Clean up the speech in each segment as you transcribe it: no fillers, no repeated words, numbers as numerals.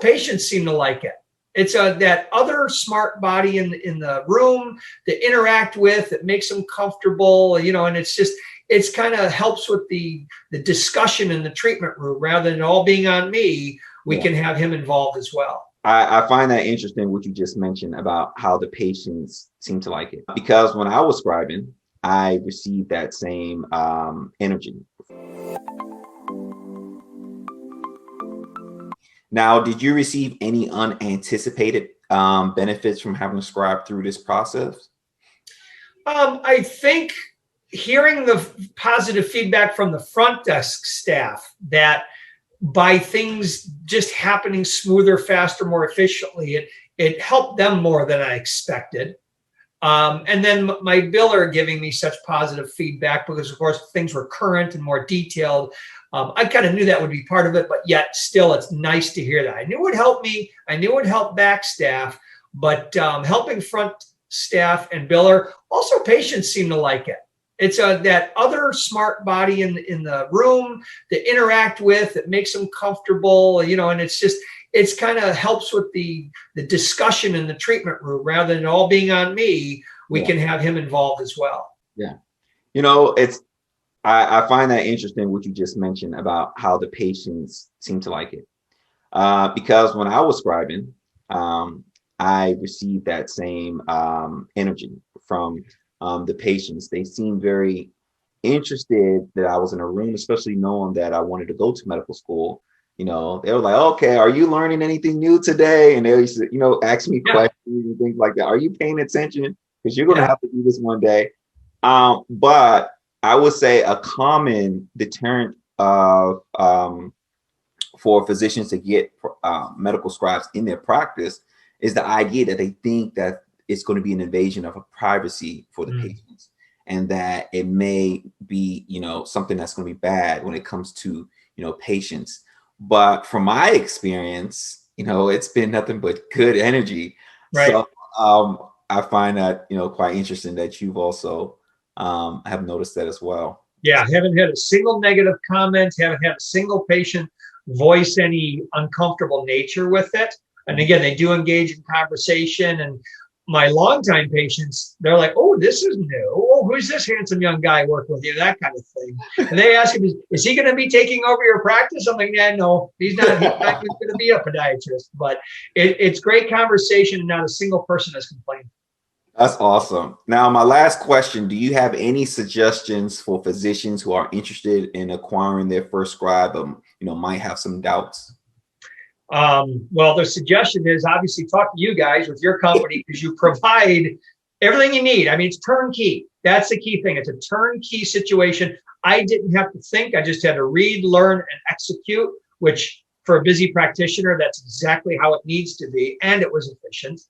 patients seem to like it. It's that other smart body in the room that interact with, that makes them comfortable, and it's kind of helps with the discussion in the treatment room. Rather than all being on me, we can have him involved as well. I find that interesting what you just mentioned about how the patients seem to like it, because when I was scribing, I received that same energy. Now, did you receive any unanticipated benefits from having to scribe through this process? I think hearing the positive feedback from the front desk staff that by things just happening smoother, faster, more efficiently, it helped them more than I expected. And then my biller giving me such positive feedback because, of course, things were current and more detailed. I kind of knew that would be part of it, but yet still, it's nice to hear that. I knew it would help me. I knew it would help back staff, but helping front staff and biller, also patients seem to like it. It's that other smart body in the room that interact with, that makes them comfortable, and it's kind of helps with the discussion in the treatment room. Rather than all being on me, we can have him involved as well. Yeah. I find that interesting what you just mentioned about how the patients seem to like it. Because when I was scribing, I received that same energy from the patients. They seemed very interested that I was in a room, especially knowing that I wanted to go to medical school. They were like, okay, are you learning anything new today? And they used to, ask me questions and things like that. Are you paying attention? Because you're going to have to do this one day. But I would say a common deterrent of for physicians to get medical scribes in their practice is the idea that they think that it's going to be an invasion of privacy for the patients, and that it may be, something that's going to be bad when it comes to, patients. But from my experience, it's been nothing but good energy. Right. So I find that, quite interesting that you've also have noticed that as well. Yeah, haven't had a single negative comment, haven't had a single patient voice any uncomfortable nature with it. And again, they do engage in conversation, and my longtime patients, they're like, oh, this is new. Oh, who's this handsome young guy working with you? That kind of thing. And they ask him, is he going to be taking over your practice? I'm like, yeah, no, he's not going to be a podiatrist. But it's great conversation. Not a single person has complained. That's awesome. Now, my last question, do you have any suggestions for physicians who are interested in acquiring their first scribe, might have some doubts? Well, the suggestion is obviously talk to you guys with your company, because you provide everything you need. I mean, it's turnkey. That's the key thing. It's a turnkey situation. I didn't have to think. I just had to read, learn, and execute, which for a busy practitioner, that's exactly how it needs to be. And it was efficient.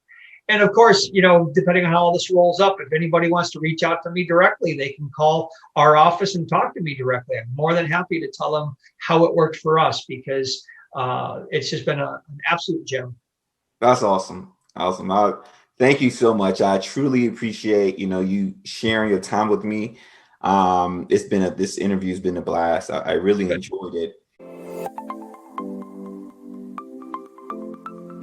And of course, depending on how all this rolls up, if anybody wants to reach out to me directly, they can call our office and talk to me directly. I'm more than happy to tell them how it worked for us, because it's just been an absolute gem. That's awesome. Awesome. Thank you so much. I truly appreciate, you sharing your time with me. This interview has been a blast. I really enjoyed it.